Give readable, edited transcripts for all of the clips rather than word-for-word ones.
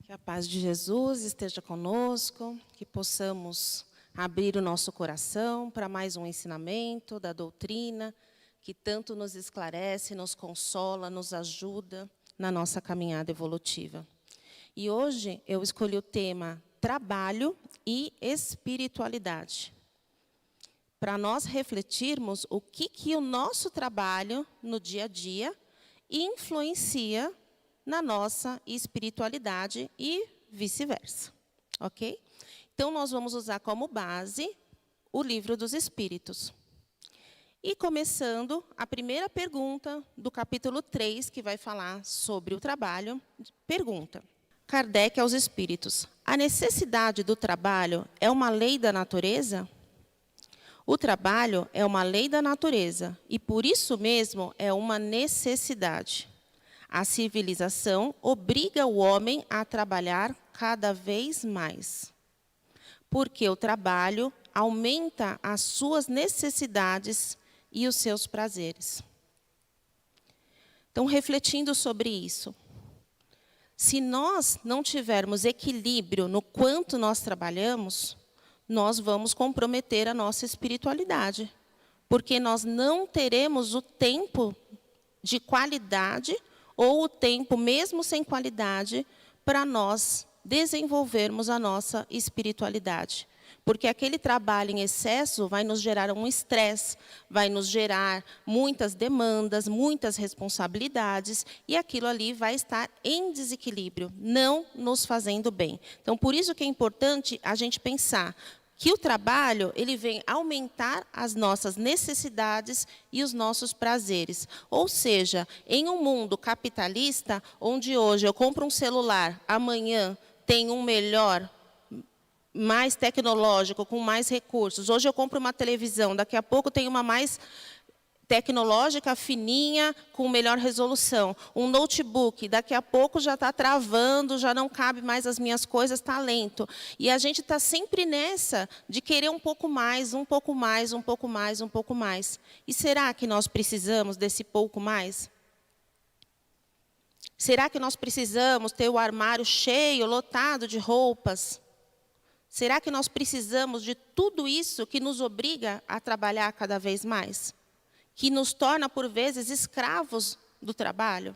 Que a paz de Jesus esteja conosco, que possamos abrir o nosso coração para mais um ensinamento da doutrina, que tanto nos esclarece, nos consola, nos ajuda na nossa caminhada evolutiva. E hoje eu escolhi o tema trabalho e espiritualidade, para nós refletirmos o que o nosso trabalho no dia a dia influencia na nossa espiritualidade e vice-versa, ok? Então, nós vamos usar como base o Livro dos Espíritos. E começando a primeira pergunta do capítulo 3, que vai falar sobre o trabalho, pergunta: Kardec aos Espíritos: a necessidade do trabalho é uma lei da natureza? O trabalho é uma lei da natureza e, por isso mesmo, é uma necessidade. A civilização obriga o homem a trabalhar cada vez mais, porque o trabalho aumenta as suas necessidades e os seus prazeres. Então, refletindo sobre isso, se nós não tivermos equilíbrio no quanto nós trabalhamos, nós vamos comprometer a nossa espiritualidade, porque nós não teremos o tempo de qualidade ou o tempo, mesmo sem qualidade, para nós desenvolvermos a nossa espiritualidade. Porque aquele trabalho em excesso vai nos gerar um estresse, vai nos gerar muitas demandas, muitas responsabilidades, e aquilo ali vai estar em desequilíbrio, não nos fazendo bem. Então, por isso que é importante a gente pensar que o trabalho ele vem aumentar as nossas necessidades e os nossos prazeres. Ou seja, em um mundo capitalista, onde hoje eu compro um celular, amanhã tem um melhor, mais tecnológico, com mais recursos. Hoje eu compro uma televisão, daqui a pouco tem uma mais tecnológica, fininha, com melhor resolução. Um notebook, daqui a pouco já está travando, já não cabe mais as minhas coisas, está lento. E a gente está sempre nessa de querer um pouco mais, um pouco mais, um pouco mais, um pouco mais. E será que nós precisamos desse pouco mais? Será que nós precisamos ter o armário cheio, lotado de roupas? Será que nós precisamos de tudo isso que nos obriga a trabalhar cada vez mais? Que nos torna, por vezes, escravos do trabalho?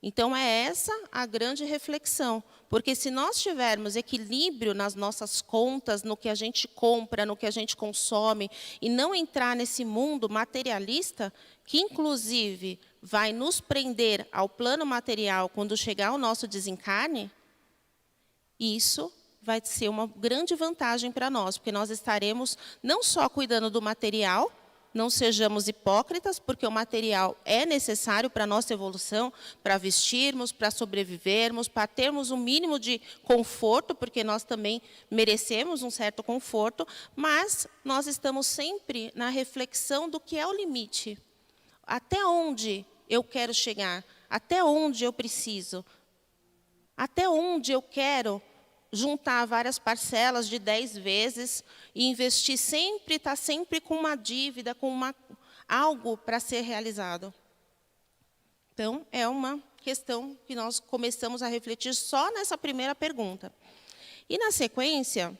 Então, é essa a grande reflexão. Porque se nós tivermos equilíbrio nas nossas contas, no que a gente compra, no que a gente consome, e não entrar nesse mundo materialista, que, inclusive, vai nos prender ao plano material quando chegar o nosso desencarne, isso vai ser uma grande vantagem para nós, porque nós estaremos não só cuidando do material. Não sejamos hipócritas, porque o material é necessário para a nossa evolução, para vestirmos, para sobrevivermos, para termos um mínimo de conforto, porque nós também merecemos um certo conforto, mas nós estamos sempre na reflexão do que é o limite. Até onde eu quero chegar? Até onde eu preciso? Até onde eu quero juntar várias parcelas de 10 vezes e investir sempre, estar sempre com uma dívida, com algo para ser realizado. Então, é uma questão que nós começamos a refletir só nessa primeira pergunta. E, na sequência,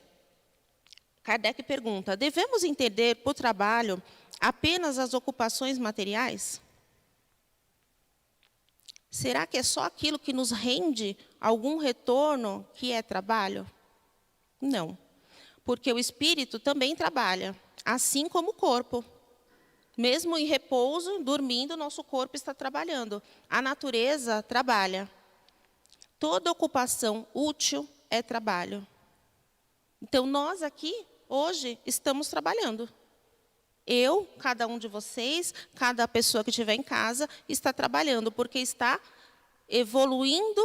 Kardec pergunta: devemos entender por trabalho apenas as ocupações materiais? Será que é só aquilo que nos rende algum retorno que é trabalho? Não. Porque o espírito também trabalha, assim como o corpo. Mesmo em repouso, dormindo, nosso corpo está trabalhando. A natureza trabalha. Toda ocupação útil é trabalho. Então, nós aqui, hoje, estamos trabalhando. Eu, cada um de vocês, cada pessoa que estiver em casa, está trabalhando, porque está evoluindo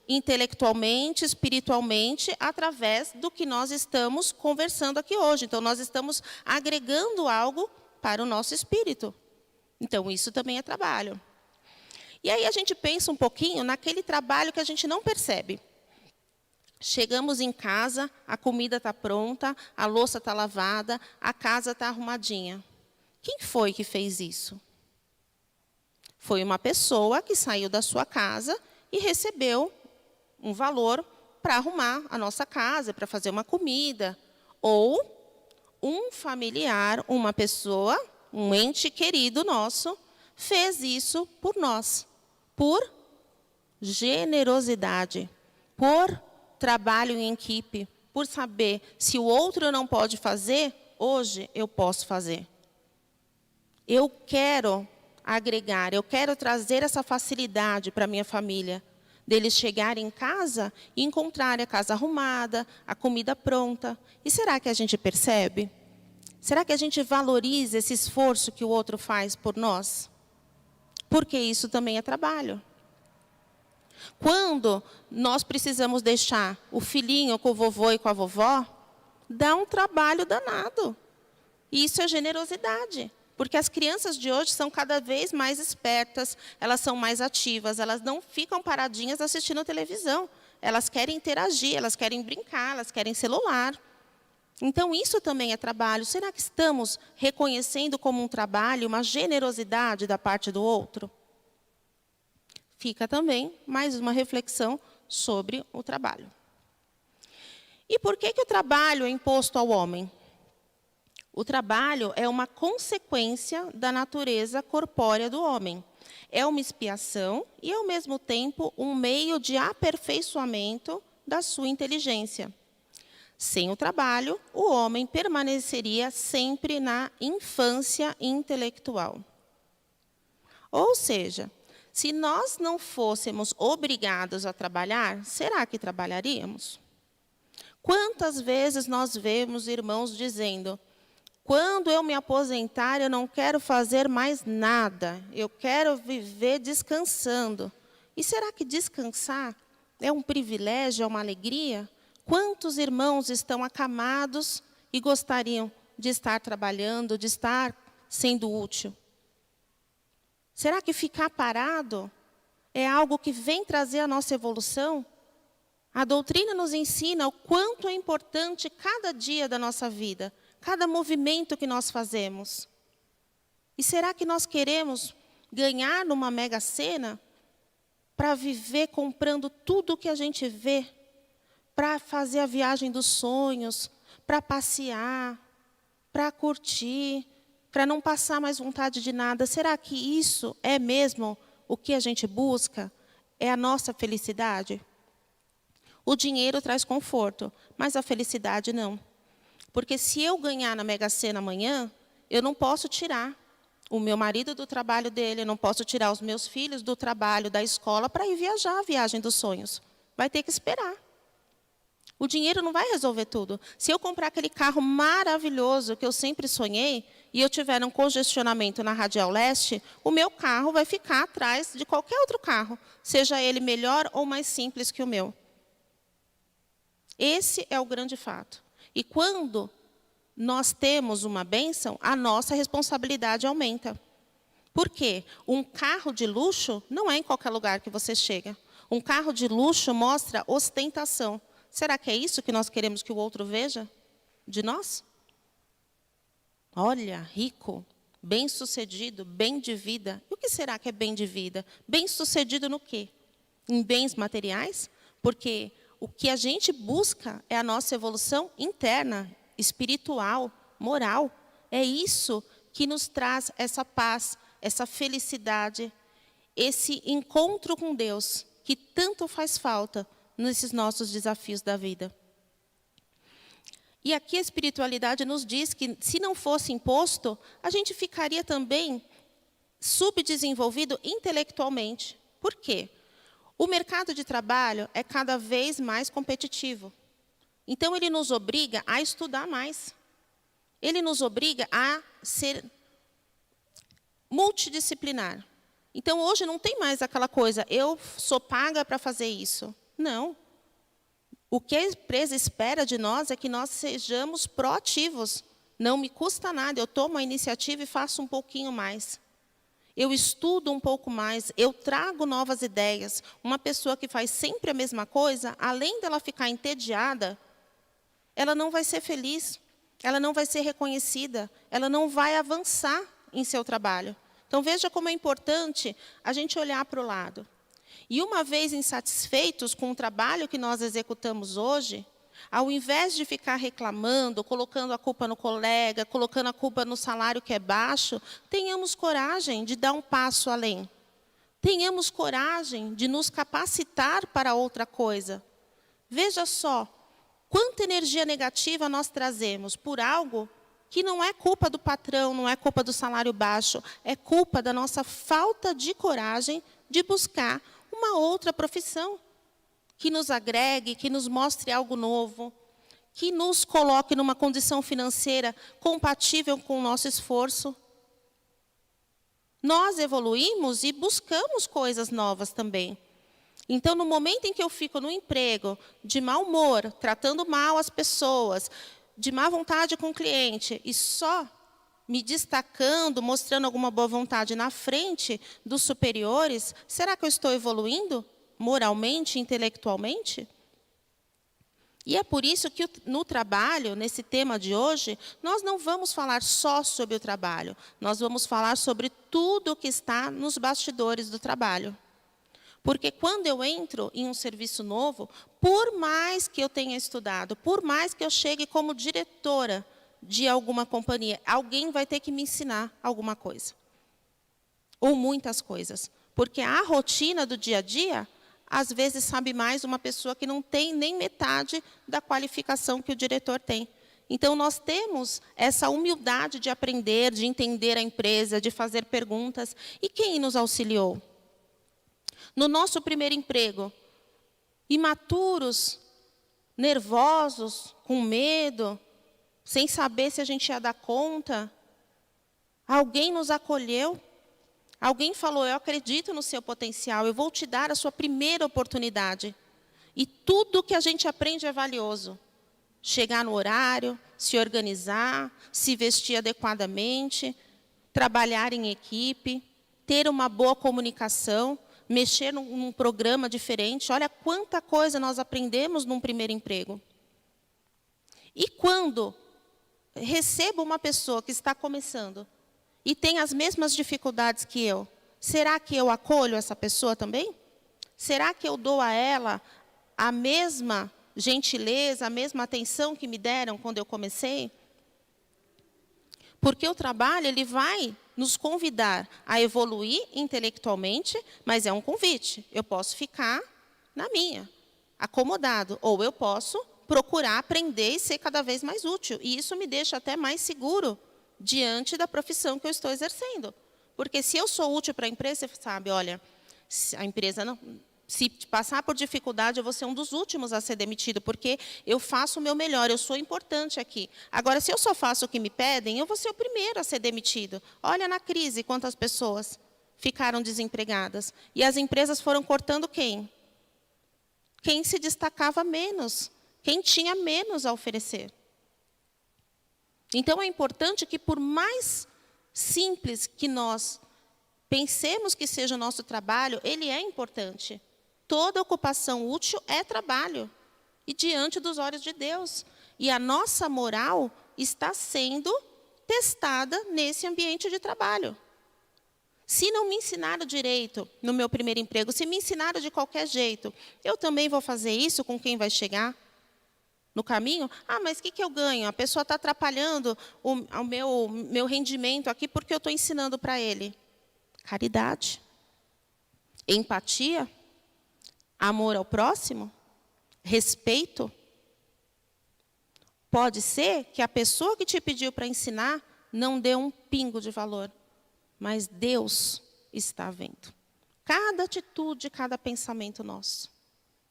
intelectualmente, espiritualmente, através do que nós estamos conversando aqui hoje. Então, nós estamos agregando algo para o nosso espírito. Então, isso também é trabalho. E aí a gente pensa um pouquinho naquele trabalho que a gente não percebe. Chegamos em casa, a comida está pronta, a louça está lavada, a casa está arrumadinha. Quem foi que fez isso? Foi uma pessoa que saiu da sua casa e recebeu um valor para arrumar a nossa casa, para fazer uma comida. Ou um familiar, uma pessoa, um ente querido nosso, fez isso por nós, por generosidade, por trabalho em equipe, por saber se o outro não pode fazer, hoje eu posso fazer. Eu quero agregar, eu quero trazer essa facilidade para a minha família, deles chegarem em casa e encontrarem a casa arrumada, a comida pronta. E será que a gente percebe? Será que a gente valoriza esse esforço que o outro faz por nós? Porque isso também é trabalho. Quando nós precisamos deixar o filhinho com o vovô e com a vovó, dá um trabalho danado. E isso é generosidade. Porque as crianças de hoje são cada vez mais espertas, elas são mais ativas, elas não ficam paradinhas assistindo televisão. Elas querem interagir, elas querem brincar, elas querem celular. Então, isso também é trabalho. Será que estamos reconhecendo como um trabalho, uma generosidade da parte do outro? Fica também mais uma reflexão sobre o trabalho. E por que o trabalho é imposto ao homem? O trabalho é uma consequência da natureza corpórea do homem. É uma expiação e, ao mesmo tempo, um meio de aperfeiçoamento da sua inteligência. Sem o trabalho, o homem permaneceria sempre na infância intelectual. Ou seja, se nós não fôssemos obrigados a trabalhar, será que trabalharíamos? Quantas vezes nós vemos irmãos dizendo: quando eu me aposentar, eu não quero fazer mais nada, eu quero viver descansando. E será que descansar é um privilégio, é uma alegria? Quantos irmãos estão acamados e gostariam de estar trabalhando, de estar sendo útil? Será que ficar parado é algo que vem trazer a nossa evolução? A doutrina nos ensina o quanto é importante cada dia da nossa vida, cada movimento que nós fazemos. E será que nós queremos ganhar numa mega sena para viver comprando tudo o que a gente vê, para fazer a viagem dos sonhos, para passear, para curtir, para não passar mais vontade de nada? Será que isso é mesmo o que a gente busca? É a nossa felicidade? O dinheiro traz conforto, mas a felicidade não. Porque se eu ganhar na Mega Sena amanhã, eu não posso tirar o meu marido do trabalho dele, eu não posso tirar os meus filhos do trabalho, da escola, para ir viajar a viagem dos sonhos. Vai ter que esperar. O dinheiro não vai resolver tudo. Se eu comprar aquele carro maravilhoso que eu sempre sonhei, e eu tiver um congestionamento na Radial Leste, o meu carro vai ficar atrás de qualquer outro carro, seja ele melhor ou mais simples que o meu. Esse é o grande fato. E quando nós temos uma bênção, a nossa responsabilidade aumenta. Por quê? Um carro de luxo não é em qualquer lugar que você chega. Um carro de luxo mostra ostentação. Será que é isso que nós queremos que o outro veja de nós? Olha, rico, bem-sucedido, bem de vida. E o que será que é bem de vida? Bem-sucedido no quê? Em bens materiais? Porque o que a gente busca é a nossa evolução interna, espiritual, moral. É isso que nos traz essa paz, essa felicidade, esse encontro com Deus, que tanto faz falta nesses nossos desafios da vida. E aqui a espiritualidade nos diz que, se não fosse imposto, a gente ficaria também subdesenvolvido intelectualmente. Por quê? O mercado de trabalho é cada vez mais competitivo. Então, ele nos obriga a estudar mais. Ele nos obriga a ser multidisciplinar. Então, hoje não tem mais aquela coisa, eu sou paga para fazer isso. Não. O que a empresa espera de nós é que nós sejamos proativos. Não me custa nada, eu tomo a iniciativa e faço um pouquinho mais. Eu estudo um pouco mais, eu trago novas ideias. Uma pessoa que faz sempre a mesma coisa, além dela ficar entediada, ela não vai ser feliz, ela não vai ser reconhecida, ela não vai avançar em seu trabalho. Então, veja como é importante a gente olhar para o lado. E uma vez insatisfeitos com o trabalho que nós executamos hoje, ao invés de ficar reclamando, colocando a culpa no colega, colocando a culpa no salário que é baixo, tenhamos coragem de dar um passo além. Tenhamos coragem de nos capacitar para outra coisa. Veja só, quanta energia negativa nós trazemos por algo que não é culpa do patrão, não é culpa do salário baixo, é culpa da nossa falta de coragem de buscar uma outra profissão que nos agregue, que nos mostre algo novo, que nos coloque numa condição financeira compatível com o nosso esforço. Nós evoluímos e buscamos coisas novas também. Então, no momento em que eu fico no emprego, de mau humor, tratando mal as pessoas, de má vontade com o cliente, e só me destacando, mostrando alguma boa vontade na frente dos superiores, será que eu estou evoluindo moralmente, intelectualmente? E é por isso que no trabalho, nesse tema de hoje, nós não vamos falar só sobre o trabalho, nós vamos falar sobre tudo o que está nos bastidores do trabalho. Porque quando eu entro em um serviço novo, por mais que eu tenha estudado, por mais que eu chegue como diretora de alguma companhia, alguém vai ter que me ensinar alguma coisa. Ou muitas coisas. Porque a rotina do dia a dia, às vezes sabe mais uma pessoa que não tem nem metade da qualificação que o diretor tem. Então, nós temos essa humildade de aprender, de entender a empresa, de fazer perguntas. E quem nos auxiliou? No nosso primeiro emprego, imaturos, nervosos, com medo, sem saber se a gente ia dar conta, alguém nos acolheu, alguém falou, eu acredito no seu potencial, eu vou te dar a sua primeira oportunidade. E tudo que a gente aprende é valioso. Chegar no horário, se organizar, se vestir adequadamente, trabalhar em equipe, ter uma boa comunicação, mexer num programa diferente. Olha quanta coisa nós aprendemos num primeiro emprego. E quando recebo uma pessoa que está começando e tem as mesmas dificuldades que eu, será que eu acolho essa pessoa também? Será que eu dou a ela a mesma gentileza, a mesma atenção que me deram quando eu comecei? Porque o trabalho, ele vai nos convidar a evoluir intelectualmente, mas é um convite. Eu posso ficar na minha, acomodado, ou eu posso procurar aprender e ser cada vez mais útil. E isso me deixa até mais seguro diante da profissão que eu estou exercendo. Porque se eu sou útil para a empresa, você sabe, olha, a empresa não... Se passar por dificuldade, eu vou ser um dos últimos a ser demitido, porque eu faço o meu melhor, eu sou importante aqui. Agora, se eu só faço o que me pedem, eu vou ser o primeiro a ser demitido. Olha na crise quantas pessoas ficaram desempregadas. E as empresas foram cortando quem? Quem se destacava menos, quem tinha menos a oferecer. Então, é importante que, por mais simples que nós pensemos que seja o nosso trabalho, ele é importante. Toda ocupação útil é trabalho, e diante dos olhos de Deus. E a nossa moral está sendo testada nesse ambiente de trabalho. Se não me ensinaram direito no meu primeiro emprego, se me ensinaram de qualquer jeito, eu também vou fazer isso com quem vai chegar no caminho? Ah, mas o que eu ganho? A pessoa está atrapalhando o meu rendimento aqui porque eu estou ensinando para ele. Caridade, empatia, amor ao próximo, respeito. Pode ser que a pessoa que te pediu para ensinar não dê um pingo de valor, mas Deus está vendo cada atitude, cada pensamento nosso.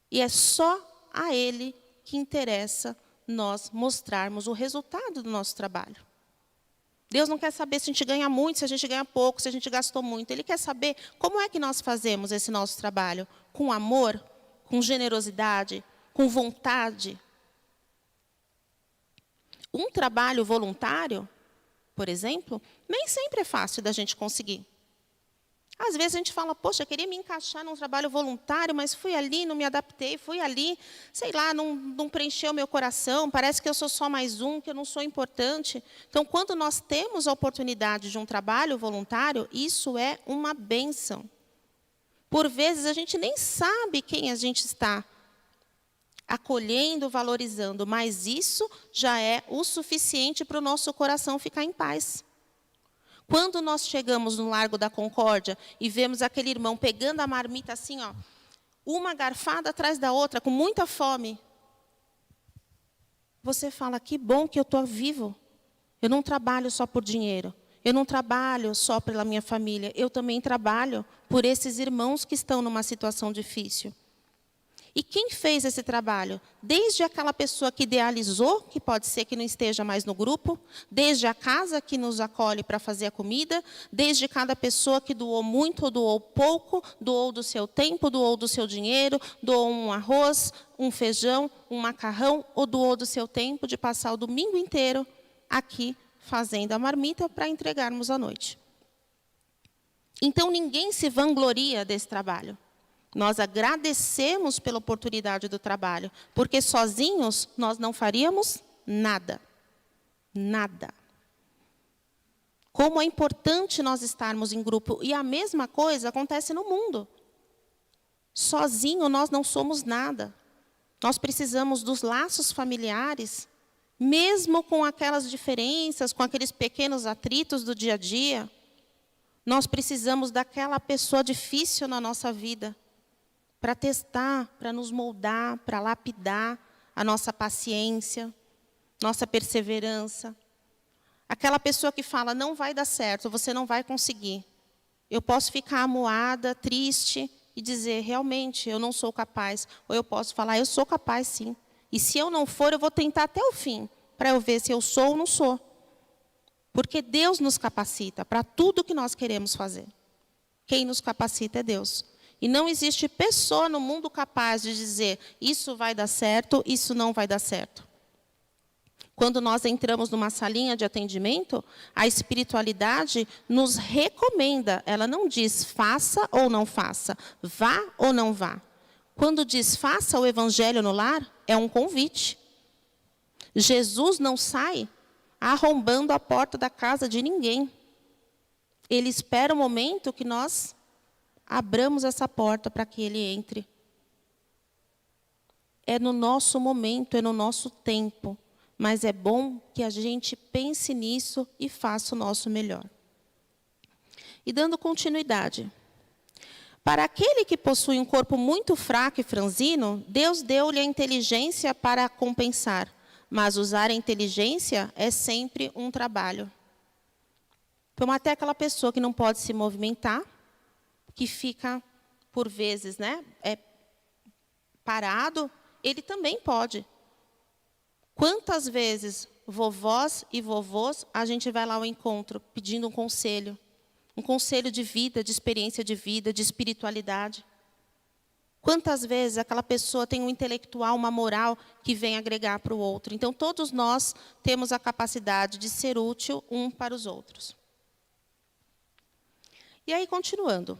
E é só a Ele que interessa nós mostrarmos o resultado do nosso trabalho. Deus não quer saber se a gente ganha muito, se a gente ganha pouco, se a gente gastou muito. Ele quer saber como é que nós fazemos esse nosso trabalho. Com amor, com generosidade, com vontade. Um trabalho voluntário, por exemplo, nem sempre é fácil da gente conseguir. Às vezes a gente fala, poxa, eu queria me encaixar num trabalho voluntário, mas fui ali, não me adaptei, fui ali, sei lá, não preencheu meu coração, parece que eu sou só mais um, que eu não sou importante. Então, quando nós temos a oportunidade de um trabalho voluntário, isso é uma bênção. Por vezes, a gente nem sabe quem a gente está acolhendo, valorizando, mas isso já é o suficiente para o nosso coração ficar em paz. Quando nós chegamos no Largo da Concórdia e vemos aquele irmão pegando a marmita assim, ó, uma garfada atrás da outra, com muita fome, você fala, que bom que eu estou vivo. Eu não trabalho só por dinheiro. Eu não trabalho só pela minha família. Eu também trabalho por esses irmãos que estão numa situação difícil. E quem fez esse trabalho? Desde aquela pessoa que idealizou, que pode ser que não esteja mais no grupo, desde a casa que nos acolhe para fazer a comida, desde cada pessoa que doou muito ou doou pouco, doou do seu tempo, doou do seu dinheiro, doou um arroz, um feijão, um macarrão, ou doou do seu tempo de passar o domingo inteiro aqui fazendo a marmita para entregarmos à noite. Então, ninguém se vangloria desse trabalho. Nós agradecemos pela oportunidade do trabalho, porque sozinhos nós não faríamos nada. Nada. Como é importante nós estarmos em grupo. E a mesma coisa acontece no mundo. Sozinho nós não somos nada. Nós precisamos dos laços familiares, mesmo com aquelas diferenças, com aqueles pequenos atritos do dia a dia. Nós precisamos daquela pessoa difícil na nossa vida, para testar, para nos moldar, para lapidar a nossa paciência, nossa perseverança. Aquela pessoa que fala, não vai dar certo, você não vai conseguir. Eu posso ficar amuada, triste e dizer, realmente, eu não sou capaz. Ou eu posso falar, eu sou capaz sim. E se eu não for, eu vou tentar até o fim, para eu ver se eu sou ou não sou. Porque Deus nos capacita para tudo que nós queremos fazer. Quem nos capacita é Deus. E não existe pessoa no mundo capaz de dizer, isso vai dar certo, isso não vai dar certo. Quando nós entramos numa salinha de atendimento, a espiritualidade nos recomenda. Ela não diz faça ou não faça, vá ou não vá. Quando diz faça o evangelho no lar, é um convite. Jesus não sai arrombando a porta da casa de ninguém. Ele espera o momento que nós abramos essa porta para que ele entre. É no nosso momento, é no nosso tempo. Mas é bom que a gente pense nisso e faça o nosso melhor. E dando continuidade. Para aquele que possui um corpo muito fraco e franzino, Deus deu-lhe a inteligência para compensar. Mas usar a inteligência é sempre um trabalho. Então, até aquela pessoa que não pode se movimentar, que fica, por vezes, parado, ele também pode. Quantas vezes, vovós e vovôs, a gente vai lá ao encontro pedindo um conselho de vida, de experiência de vida, de espiritualidade. Quantas vezes aquela pessoa tem um intelectual, uma moral que vem agregar para o outro. Então, todos nós temos a capacidade de ser útil um para os outros. E aí, continuando.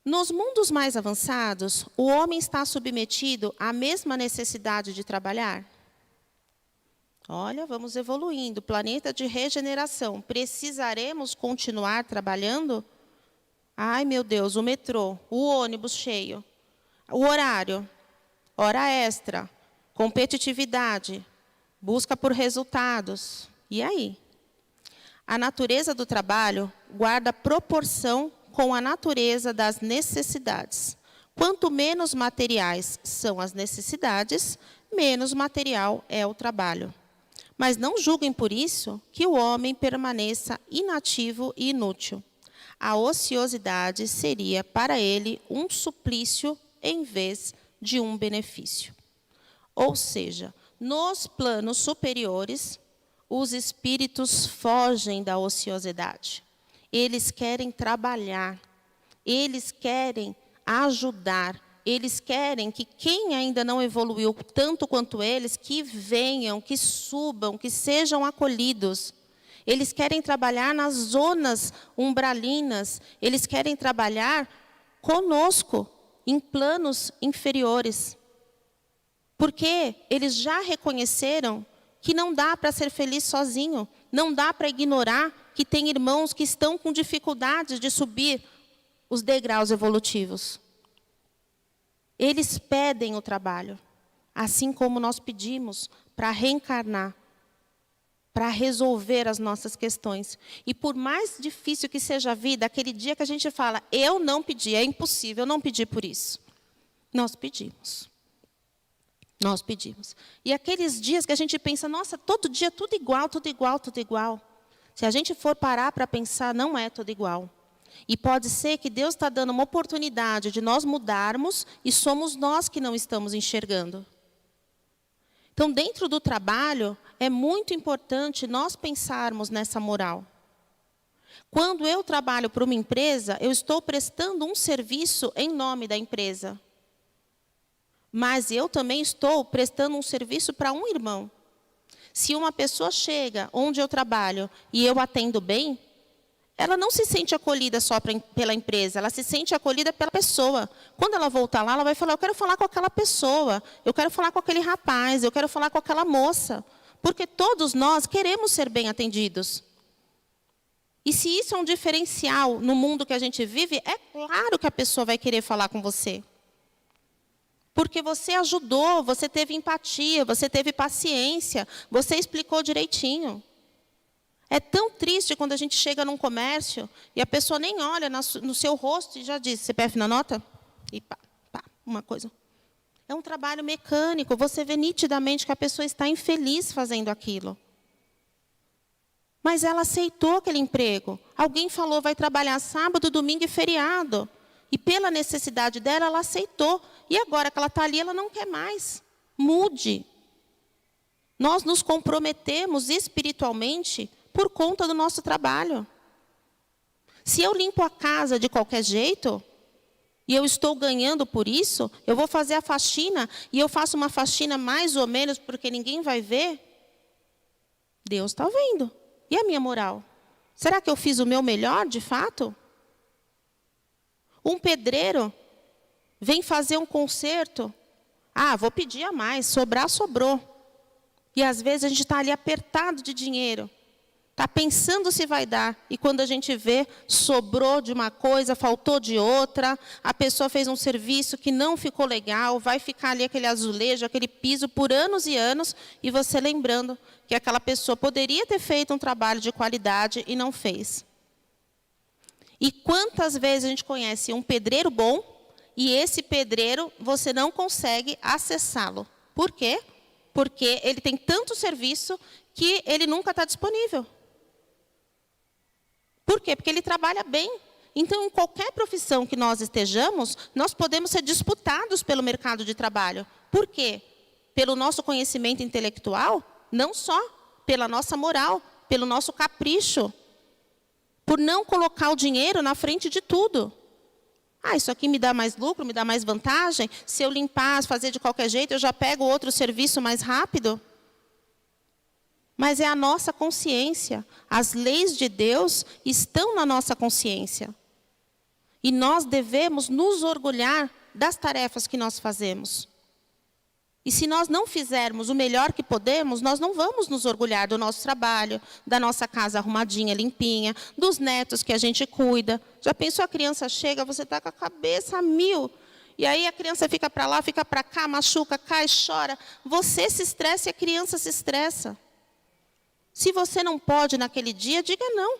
Nos mundos mais avançados, o homem está submetido à mesma necessidade de trabalhar? Olha, vamos evoluindo. Planeta de regeneração. Precisaremos continuar trabalhando? Ai, meu Deus, o metrô, o ônibus cheio, o horário, hora extra, competitividade, busca por resultados. E aí? A natureza do trabalho guarda proporção com a natureza das necessidades. Quanto menos materiais são as necessidades, menos material é o trabalho. Mas não julguem por isso que o homem permaneça inativo e inútil. A ociosidade seria para ele um suplício em vez de um benefício. Ou seja, nos planos superiores, os espíritos fogem da ociosidade. Eles querem trabalhar, eles querem ajudar, eles querem que quem ainda não evoluiu tanto quanto eles, que venham, que subam, que sejam acolhidos. Eles querem trabalhar nas zonas umbralinas, eles querem trabalhar conosco, em planos inferiores. Porque eles já reconheceram que não dá para ser feliz sozinho, não dá para ignorar que tem irmãos que estão com dificuldades de subir os degraus evolutivos. Eles pedem o trabalho, assim como nós pedimos para reencarnar, para resolver as nossas questões. E por mais difícil que seja a vida, aquele dia que a gente fala, eu não pedi, é impossível, eu não pedi por isso. Nós pedimos. Nós pedimos. E aqueles dias que a gente pensa, nossa, todo dia tudo igual, tudo igual, tudo igual. Se a gente for parar para pensar, não é tudo igual. E pode ser que Deus está dando uma oportunidade de nós mudarmos e somos nós que não estamos enxergando. Então, dentro do trabalho, é muito importante nós pensarmos nessa moral. Quando eu trabalho para uma empresa, eu estou prestando um serviço em nome da empresa. Mas eu também estou prestando um serviço para um irmão. Se uma pessoa chega onde eu trabalho e eu atendo bem, ela não se sente acolhida só pela empresa, ela se sente acolhida pela pessoa. Quando ela voltar lá, ela vai falar, eu quero falar com aquela pessoa, eu quero falar com aquele rapaz, eu quero falar com aquela moça. Porque todos nós queremos ser bem atendidos. E se isso é um diferencial no mundo que a gente vive, é claro que a pessoa vai querer falar com você. Porque você ajudou, você teve empatia, você teve paciência, você explicou direitinho. É tão triste quando a gente chega num comércio e a pessoa nem olha no seu rosto e já diz, CPF na nota? E pá, uma coisa. É um trabalho mecânico, você vê nitidamente que a pessoa está infeliz fazendo aquilo. Mas ela aceitou aquele emprego. Alguém falou, vai trabalhar sábado, domingo e feriado. E pela necessidade dela, ela aceitou. E agora que ela está ali, ela não quer mais. Mude. Nós nos comprometemos espiritualmente por conta do nosso trabalho. Se eu limpo a casa de qualquer jeito, e eu estou ganhando por isso, eu vou fazer a faxina, e eu faço uma faxina mais ou menos porque ninguém vai ver, Deus está vendo. E a minha moral? Será que eu fiz o meu melhor, de fato? Um pedreiro vem fazer um conserto. Ah, vou pedir a mais, sobrar, sobrou. E às vezes a gente está ali apertado de dinheiro. Está pensando se vai dar. E quando a gente vê, sobrou de uma coisa, faltou de outra. A pessoa fez um serviço que não ficou legal. Vai ficar ali aquele azulejo, aquele piso por anos e anos. E você lembrando que aquela pessoa poderia ter feito um trabalho de qualidade e não fez. E quantas vezes a gente conhece um pedreiro bom e esse pedreiro você não consegue acessá-lo. Por quê? Porque ele tem tanto serviço que ele nunca está disponível. Por quê? Porque ele trabalha bem. Então, em qualquer profissão que nós estejamos, nós podemos ser disputados pelo mercado de trabalho. Por quê? Pelo nosso conhecimento intelectual, não só pela nossa moral, pelo nosso capricho. Por não colocar o dinheiro na frente de tudo. Ah, isso aqui me dá mais lucro, me dá mais vantagem. Se eu limpar, fazer de qualquer jeito, eu já pego outro serviço mais rápido. Mas é a nossa consciência. As leis de Deus estão na nossa consciência. E nós devemos nos orgulhar das tarefas que nós fazemos. E se nós não fizermos o melhor que podemos, nós não vamos nos orgulhar do nosso trabalho, da nossa casa arrumadinha, limpinha, dos netos que a gente cuida. Já pensou, a criança chega, você está com a cabeça a mil. E aí a criança fica para lá, fica para cá, machuca, cai, chora. Você se estressa e a criança se estressa. Se você não pode naquele dia, diga não.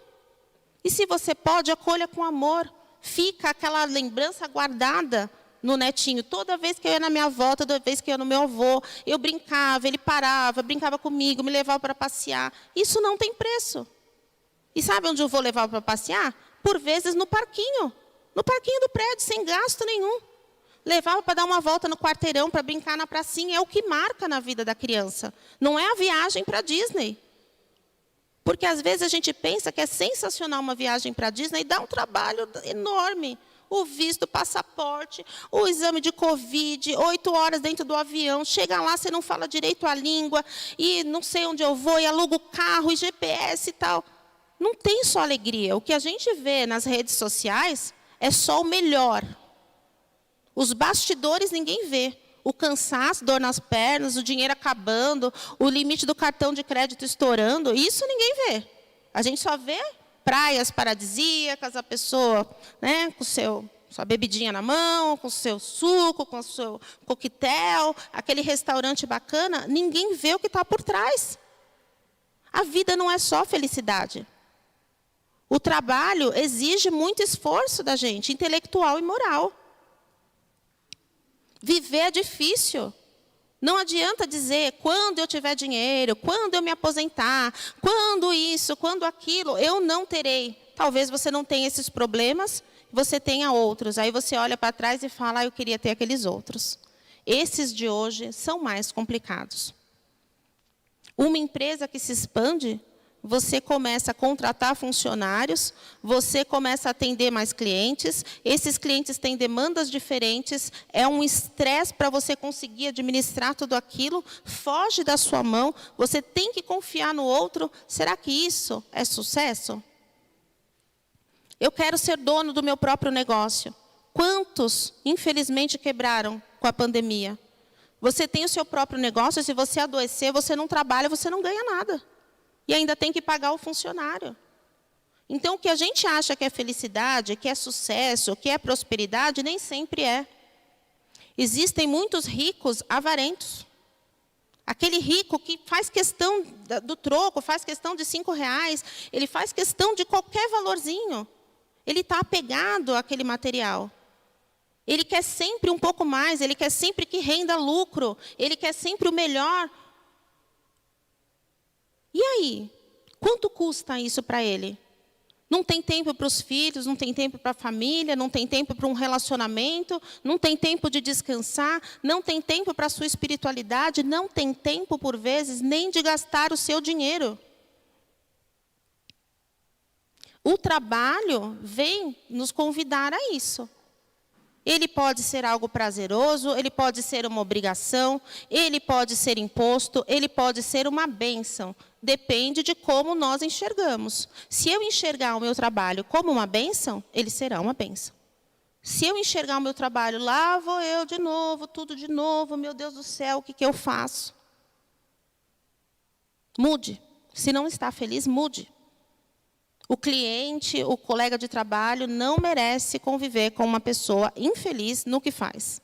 E se você pode, acolha com amor. Fica aquela lembrança guardada no netinho. Toda vez que eu ia na minha avó, toda vez que eu ia no meu avô, eu brincava, ele parava, brincava comigo, me levava para passear. Isso não tem preço. E sabe onde eu vou levar para passear? Por vezes no parquinho do prédio, sem gasto nenhum. Levava para dar uma volta no quarteirão, para brincar na pracinha. É o que marca na vida da criança. Não é a viagem para a Disney. Porque às vezes a gente pensa que é sensacional uma viagem para a Disney e dá um trabalho enorme. O visto, o passaporte, o exame de Covid, 8 horas dentro do avião. Chega lá, você não fala direito a língua, e não sei onde eu vou, e aluga o carro, e GPS e tal. Não tem só alegria. O que a gente vê nas redes sociais é só o melhor. Os bastidores ninguém vê. O cansaço, dor nas pernas, o dinheiro acabando, o limite do cartão de crédito estourando, isso ninguém vê. A gente só vê praias paradisíacas, a pessoa, né, com sua bebidinha na mão, com o seu suco, com o seu coquetel, aquele restaurante bacana, ninguém vê o que está por trás. A vida não é só felicidade. O trabalho exige muito esforço da gente, intelectual e moral. Viver é difícil. Não adianta dizer, quando eu tiver dinheiro, quando eu me aposentar, quando isso, quando aquilo, eu não terei. Talvez você não tenha esses problemas, você tenha outros. Aí você olha para trás e fala, eu queria ter aqueles outros. Esses de hoje são mais complicados. Uma empresa que se expande, você começa a contratar funcionários, você começa a atender mais clientes, esses clientes têm demandas diferentes, é um estresse para você conseguir administrar tudo aquilo, foge da sua mão, você tem que confiar no outro. Será que isso é sucesso? Eu quero ser dono do meu próprio negócio. Quantos, infelizmente, quebraram com a pandemia? Você tem o seu próprio negócio, se você adoecer, você não trabalha, você não ganha nada. E ainda tem que pagar o funcionário. Então, o que a gente acha que é felicidade, que é sucesso, que é prosperidade, nem sempre é. Existem muitos ricos avarentos. Aquele rico que faz questão do troco, faz questão de R$5, ele faz questão de qualquer valorzinho. Ele está apegado àquele material. Ele quer sempre um pouco mais, ele quer sempre que renda lucro, ele quer sempre o melhor. E aí? Quanto custa isso para ele? Não tem tempo para os filhos, não tem tempo para a família, não tem tempo para um relacionamento, não tem tempo de descansar, não tem tempo para a sua espiritualidade, não tem tempo, por vezes, nem de gastar o seu dinheiro. O trabalho vem nos convidar a isso. Ele pode ser algo prazeroso, ele pode ser uma obrigação, ele pode ser imposto, ele pode ser uma bênção. Depende de como nós enxergamos. Se eu enxergar o meu trabalho como uma bênção, ele será uma bênção. Se eu enxergar o meu trabalho, lá vou eu de novo, tudo de novo, meu Deus do céu, o que eu faço? Mude. Se não está feliz, mude. O cliente, o colega de trabalho não merece conviver com uma pessoa infeliz no que faz.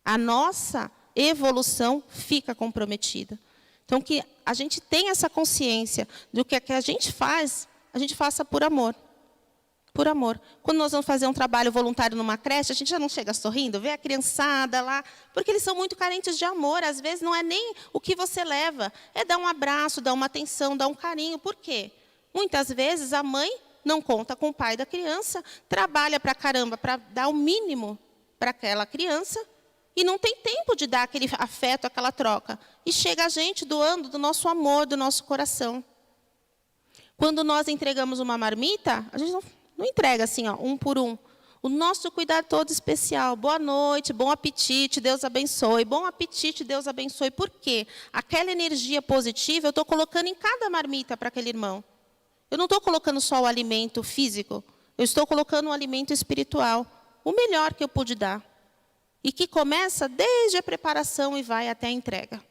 A nossa evolução fica comprometida. Então, que a gente tenha essa consciência do que a gente faz, a gente faça por amor. Por amor. Quando nós vamos fazer um trabalho voluntário numa creche, a gente já não chega sorrindo, vê a criançada lá, porque eles são muito carentes de amor. Às vezes não é nem o que você leva, é dar um abraço, dar uma atenção, dar um carinho. Por quê? Muitas vezes a mãe não conta com o pai da criança, trabalha pra caramba para dar o mínimo para aquela criança e não tem tempo de dar aquele afeto, aquela troca. E chega a gente doando do nosso amor, do nosso coração. Quando nós entregamos uma marmita, a gente não entrega assim, ó, um por um. O nosso cuidado todo especial. Boa noite, bom apetite, Deus abençoe. Bom apetite, Deus abençoe. Por quê? Aquela energia positiva eu estou colocando em cada marmita para aquele irmão. Eu não estou colocando só o alimento físico, eu estou colocando um alimento espiritual, o melhor que eu pude dar. E que começa desde a preparação e vai até a entrega.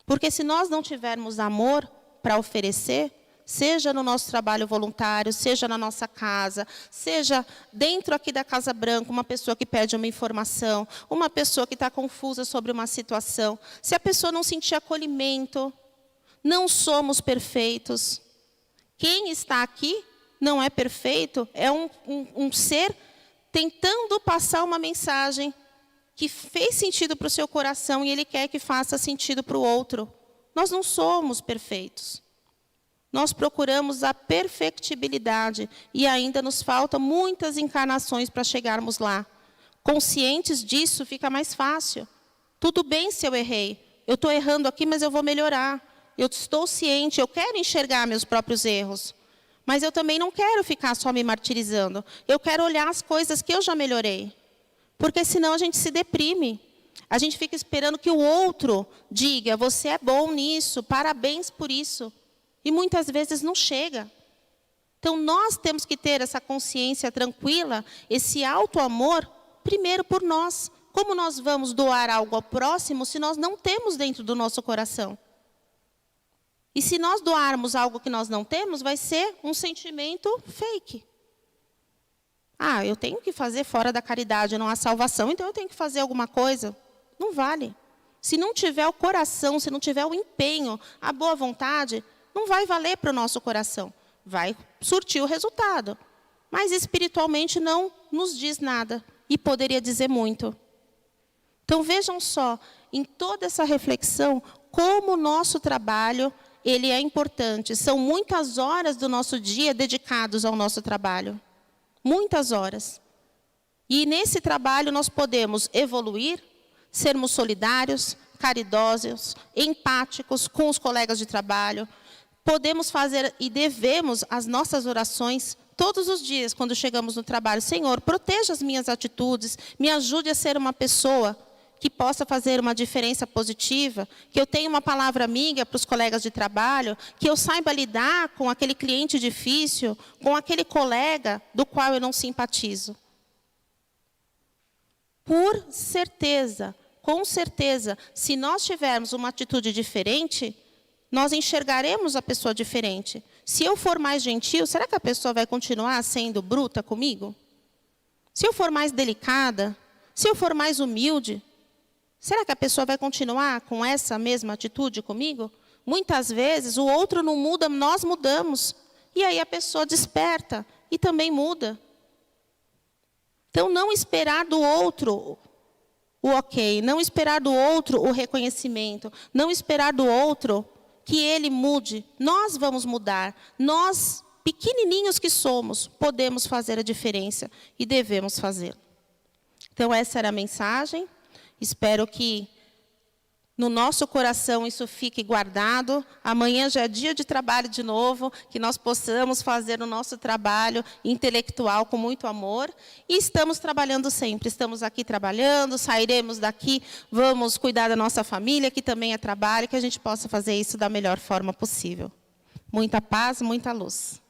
Porque se nós não tivermos amor para oferecer, seja no nosso trabalho voluntário, seja na nossa casa, seja dentro aqui da Casa Branca, uma pessoa que pede uma informação, uma pessoa que está confusa sobre uma situação, se a pessoa não sentir acolhimento, não somos perfeitos. Quem está aqui não é perfeito, é um ser tentando passar uma mensagem que fez sentido para o seu coração e ele quer que faça sentido para o outro. Nós não somos perfeitos. Nós procuramos a perfectibilidade e ainda nos faltam muitas encarnações para chegarmos lá. Conscientes disso, fica mais fácil. Tudo bem se eu errei. Eu estou errando aqui, mas eu vou melhorar. Eu estou ciente, eu quero enxergar meus próprios erros. Mas eu também não quero ficar só me martirizando. Eu quero olhar as coisas que eu já melhorei. Porque senão a gente se deprime. A gente fica esperando que o outro diga, você é bom nisso, parabéns por isso. E muitas vezes não chega. Então nós temos que ter essa consciência tranquila, esse auto-amor, primeiro por nós. Como nós vamos doar algo ao próximo se nós não temos dentro do nosso coração? E se nós doarmos algo que nós não temos, vai ser um sentimento fake. Ah, eu tenho que fazer fora da caridade, não há salvação, então eu tenho que fazer alguma coisa. Não vale. Se não tiver o coração, se não tiver o empenho, a boa vontade, não vai valer para o nosso coração. Vai surtir o resultado. Mas espiritualmente não nos diz nada. E poderia dizer muito. Então vejam só, em toda essa reflexão, como o nosso trabalho ele é importante. São muitas horas do nosso dia dedicados ao nosso trabalho. Muitas horas. E nesse trabalho nós podemos evoluir, sermos solidários, caridosos, empáticos com os colegas de trabalho. Podemos fazer e devemos as nossas orações todos os dias quando chegamos no trabalho. Senhor, proteja as minhas atitudes, me ajude a ser uma pessoa que possa fazer uma diferença positiva, que eu tenha uma palavra amiga para os colegas de trabalho, que eu saiba lidar com aquele cliente difícil, com aquele colega do qual eu não simpatizo. Por certeza, com certeza, se nós tivermos uma atitude diferente, nós enxergaremos a pessoa diferente. Se eu for mais gentil, será que a pessoa vai continuar sendo bruta comigo? Se eu for mais delicada, se eu for mais humilde, será que a pessoa vai continuar com essa mesma atitude comigo? Muitas vezes o outro não muda, nós mudamos. E aí a pessoa desperta e também muda. Então, não esperar do outro o ok, não esperar do outro o reconhecimento, não esperar do outro que ele mude. Nós vamos mudar. Nós, pequenininhos que somos, podemos fazer a diferença e devemos fazer. Então, essa era a mensagem. Espero que no nosso coração isso fique guardado. Amanhã já é dia de trabalho de novo, que nós possamos fazer o nosso trabalho intelectual com muito amor. E estamos trabalhando sempre, estamos aqui trabalhando, sairemos daqui, vamos cuidar da nossa família, que também é trabalho, que a gente possa fazer isso da melhor forma possível. Muita paz, muita luz.